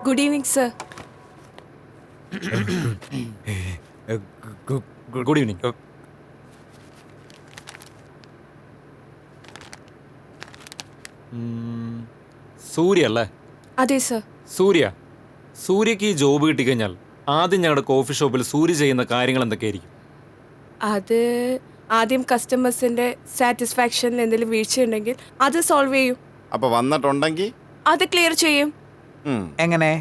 Good evening sir. Good evening. Surya അല്ലേ? അതെ sir. സൂര്യക്ക് ഈ ജോബ് കിട്ടിക്കഴിഞ്ഞാൽ ആദ്യം ഞങ്ങളുടെ കോഫി ഷോപ്പിൽ സൂര്യ ചെയ്യുന്ന കാര്യങ്ങൾ എന്തൊക്കെയായിരിക്കും? അത് ആദ്യം കസ്റ്റമേഴ്സിന്റെ സാറ്റിസ്ഫാക്ഷനിൽ എന്തെങ്കിലും വീഴ്ചയുണ്ടെങ്കിൽ അത് സോൾവ് ചെയ്യും. അപ്പൊ വന്നിട്ടുണ്ടെങ്കിൽ അത് ക്ലിയർ ചെയ്യും. എങ്ങനെ?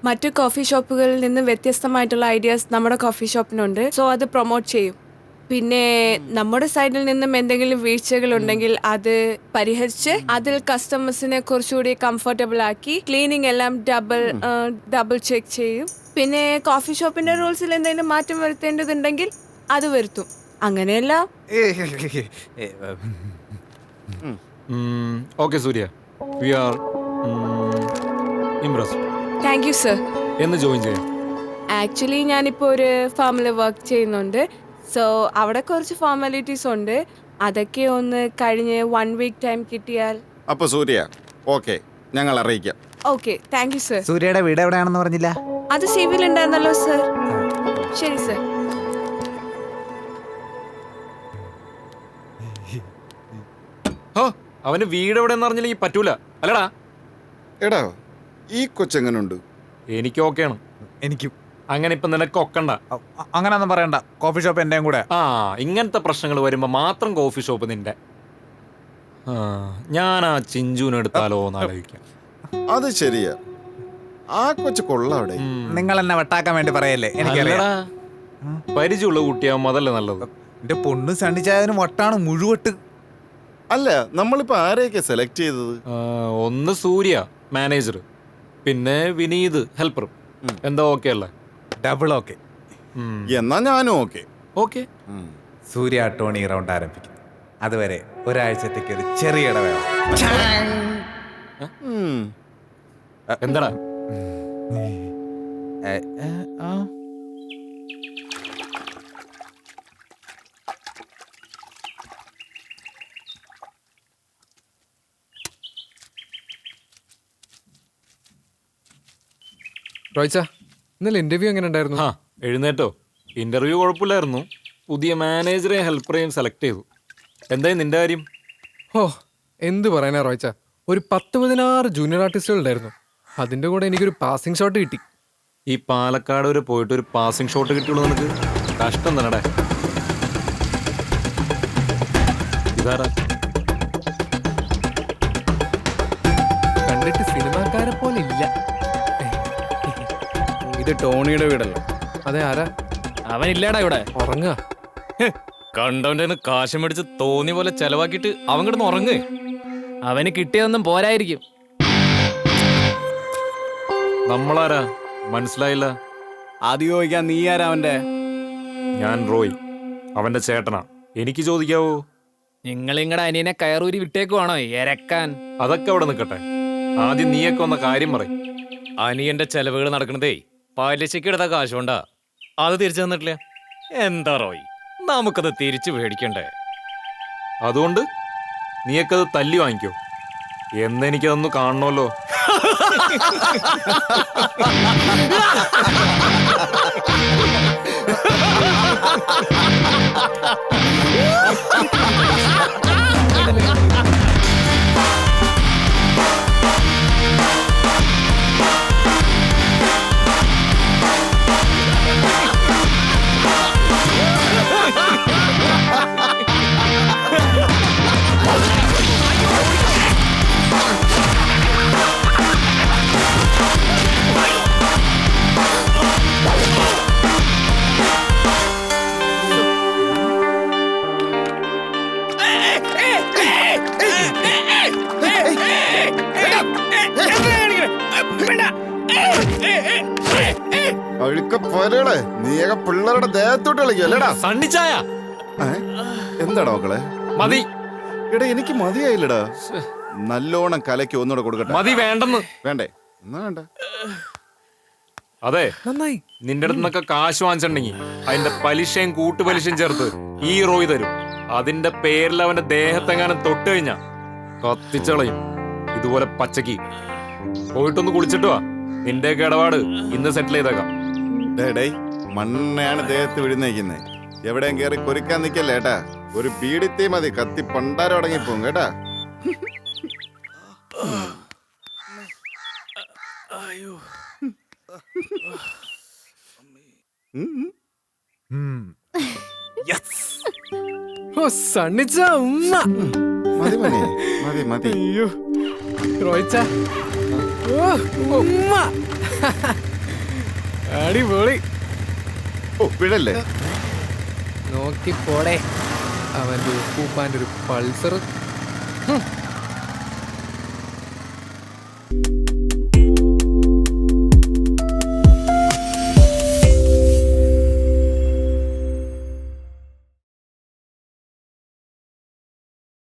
മറ്റു കോഫി ഷോപ്പുകളിൽ നിന്ന് വ്യത്യസ്തമായിട്ടുള്ള ഐഡിയാസ് നമ്മുടെ കോഫി ഷോപ്പിനുണ്ട്. സോ അത് പ്രൊമോട്ട് ചെയ്യും. പിന്നെ നമ്മുടെ സൈഡിൽ നിന്നും എന്തെങ്കിലും വീഴ്ചകൾ ഉണ്ടെങ്കിൽ അത് പരിഹരിച്ച് അതിൽ കസ്റ്റമേഴ്സിനെ കുറച്ചുകൂടി കംഫർട്ടബിൾ ആക്കി ക്ലീനിങ് എല്ലാം ഡബിൾ ചെക്ക് ചെയ്യും. പിന്നെ കോഫി ഷോപ്പിന്റെ റൂൾസിൽ എന്തെങ്കിലും മാറ്റം വരുത്തേണ്ടതുണ്ടെങ്കിൽ അത് വരുത്തും. അങ്ങനെയല്ല. Okay Surya, we are impressed. Thank you sir. എന്ന് ജോയിൻ ചെയ്യാം. ആക്ച്വലി ഞാനിപ്പോൾ ഒരു ഫാമിൽ വർക്ക് ചെയ്യുന്നുണ്ട്. സോ അവിടെ കുറച്ച് ഫോർമാലിറ്റീസ് ഉണ്ട്. അതൊക്കെ ഒന്ന് കഴിഞ്ഞ് 1 വീക്ക് ടൈം കിട്ടിയാൽ. അപ്പൊ സൂര്യ ഓക്കെ, ഞങ്ങൾ അറിയിക്കാം. Okay, thank you sir. സൂര്യയുടെ വീട് എവിടെയാണെന്ന് പറഞ്ഞില്ല? അത് സിവിൽ ഉണ്ടായിരുന്നല്ലോ സർ. ശരി സർ. അവന് വീട് എവിടെയെന്ന് അറിഞ്ഞില്ലെങ്കിൽ പറ്റൂല അല്ലടാ. എടാ ഈ കൊച്ചെങ്ങനുണ്ട്? എനിക്ക് ഓക്കെയാണ്. എനിക്കും. അങ്ങനെ ഇപ്പൊ നിനക്ക് ഒക്കണ്ട. അങ്ങനെയൊന്നും പറയണ്ട, കോഫി ഷോപ്പ് എന്റെയും കൂടെ. ഇങ്ങനത്തെ പ്രശ്നങ്ങൾ വരുമ്പോ മാത്രം കോഫി ഷോപ്പ് നിന്റെ. ഞാൻ ആ ചിഞ്ചുവിനെ എടുത്താലോ എന്ന് ആലോചിക്കാം. അത് ശരിയാ, ആ കൊച്ചു കൊള്ളാവിടെ. നിങ്ങൾ എന്നെ വെട്ടാക്കാൻ വേണ്ടി പറയല്ലേ? എനിക്കറിയാം. പരിചയമുള്ള കുട്ടിയാവുമ്പോ അതല്ലേ നല്ലത്. എന്റെ പൊണ്ണ് സണ്ണിച്ചായതിനും വട്ടാണ് മുഴുവട്ട്. അല്ല, നമ്മളിപ്പോ ആരെയൊക്കെ സെലക്ട് ചെയ്തത്? ഒന്ന് സൂര്യ മാനേജർ, പിന്നെ വിനീത് ഹെൽപ്പർ. എന്താ ഓക്കെ അല്ലേ? Double okay. എന്നാ ഞാനും ഓക്കെ. ഓക്കെ. സൂര്യ ടോണി റൗണ്ട് ആരംഭിക്കുന്നു. അതുവരെ ഒരാഴ്ചത്തേക്ക് ഒരു ചെറിയ ഇടവേള. എന്താടാ? റോയ്ച്ച, ഇന്നലെ ഇന്റർവ്യൂ എങ്ങനെ ഉണ്ടായിരുന്നു? എഴുന്നേറ്റോ? ഇന്റർവ്യൂ കുഴപ്പമില്ലായിരുന്നു. പുതിയ മാനേജറെയും ഹെൽപ്പറെയും സെലക്ട് ചെയ്തു. എന്തായി നിന്റെ കാര്യം? എന്ത് പറയാനാ റോയ്ച്ച, ഒരു 10-16 ജൂനിയർ ആർട്ടിസ്റ്റുകൾ ഉണ്ടായിരുന്നു. അതിന്റെ കൂടെ എനിക്കൊരു പാസിംഗ് ഷോട്ട് കിട്ടി. ഈ പാലക്കാട് വരെ പോയിട്ട് ഒരു പാസിംഗ് ഷോട്ട് കിട്ടിയുള്ളൂ നിനക്ക്? കഷ്ടം തന്നെടേ. ഇതാരാ? കണ്ടിട്ട് സിനിമാക്കാരെ പോലെ ഇല്ല. ഇത് ടോണിയുടെ വീടല്ലേ? അതെ, ആരാ? അവനില്ലാടാ ഇവിടെ. ഉറങ്ങാ. കണ്ടവന്റെ കാശം മേടിച്ച് തോന്നിയ പോലെ ചെലവാക്കിയിട്ട് അവൻ കിടന്ന് ഉറങ്ങ്. അവന് കിട്ടിയതൊന്നും പോരായിരിക്കും. നമ്മളാരാ? മനസ്സിലായില്ല. ആദ്യം ചോദിക്കാൻ നീ ആരാ അവന്റെ? ഞാൻ റോയ്, അവന്റെ ചേട്ടനാ. എനിക്ക് ചോദിക്കാവോ? നിങ്ങൾ നിങ്ങളുടെ അനിയനെ കയറൂരി വിട്ടേക്കുവാണോ എരക്കാൻ? അതൊക്കെ അവിടെ നിൽക്കട്ടെ. ആദ്യം നീയൊക്കെ വന്ന കാര്യം പറയും. അനിയന്റെ ചെലവുകൾ നടക്കണതേ പലിശയ്ക്ക് എടുത്ത കാശുകൊണ്ടാ. അത് തിരിച്ചു തന്നിട്ടില്ല. എന്താ റോയ്, നമുക്കത് തിരിച്ചു മേടിക്കണ്ടേ? അതുകൊണ്ട് നീയൊക്കെ അത് തല്ലി വാങ്ങിക്കോ. എന്നെനിക്കതൊന്ന് കാണണമല്ലോ. അഴുക്ക പോരളെ, നീയൊക്കെ പിള്ളേരുടെ ദേഹത്തോട്ട് കളിക്കല്ലേടാ. സണ്ണിച്ചായ, എന്താടാ മക്കളെ? മതി. എടാ എനിക്ക് മതിയായില്ലടാ. നല്ലോണം കലയ്ക്ക് ഒന്നുകൂടെ കൊടുക്കട്ടെ. മതി. വേണ്ടെന്ന്. വേണ്ടേ? എന്നാ വേണ്ട. അതെ, നന്നായി. നിന്റെ അടുത്ത് നിന്നൊക്കെ കാശ് വാങ്ങിച്ചിട്ടുണ്ടെങ്കിൽ അതിന്റെ പലിശയും കൂട്ടുപലിശയും ചേർത്ത് ഈ റോയ് തരും. അതിന്റെ പേരിൽ അവന്റെ ദേഹത്തെങ്ങാനും തൊട്ട് കഴിഞ്ഞാ കത്തിച്ചളയും. ഇതുപോലെ പച്ചക്ക് പോയിട്ടൊന്ന് കുളിച്ചിട്ട് വാ. നിന്റെയൊക്കെ ഇടപാട് ഇന്ന് സെറ്റിൽ ചെയ്തേക്കാം. ഡേയ് മണ്ണയാണ് ദേഹത്ത് വിഴുന്നേക്കുന്നത്. എവിടെയും കയറി കൊരിക്കാൻ നിക്കല്ലേ ഏട്ടാ. ഒരു ബീഡിത്തേ മതി, കത്തി പണ്ടാരം അടങ്ങിപ്പോവും കേട്ടാ. ഓ സണ്ണിച്ച ഉമ്മ. മതി മതി മതി മതി. അയ്യോ റോയിച്ച ഓ ഉമ്മ. അടിപൊളി. ഓ പിഴല്ലേ. നോക്കി പോടെ അവന്റെ ഉപ്പൂപ്പാന്റെ ഒരു പൾസർ.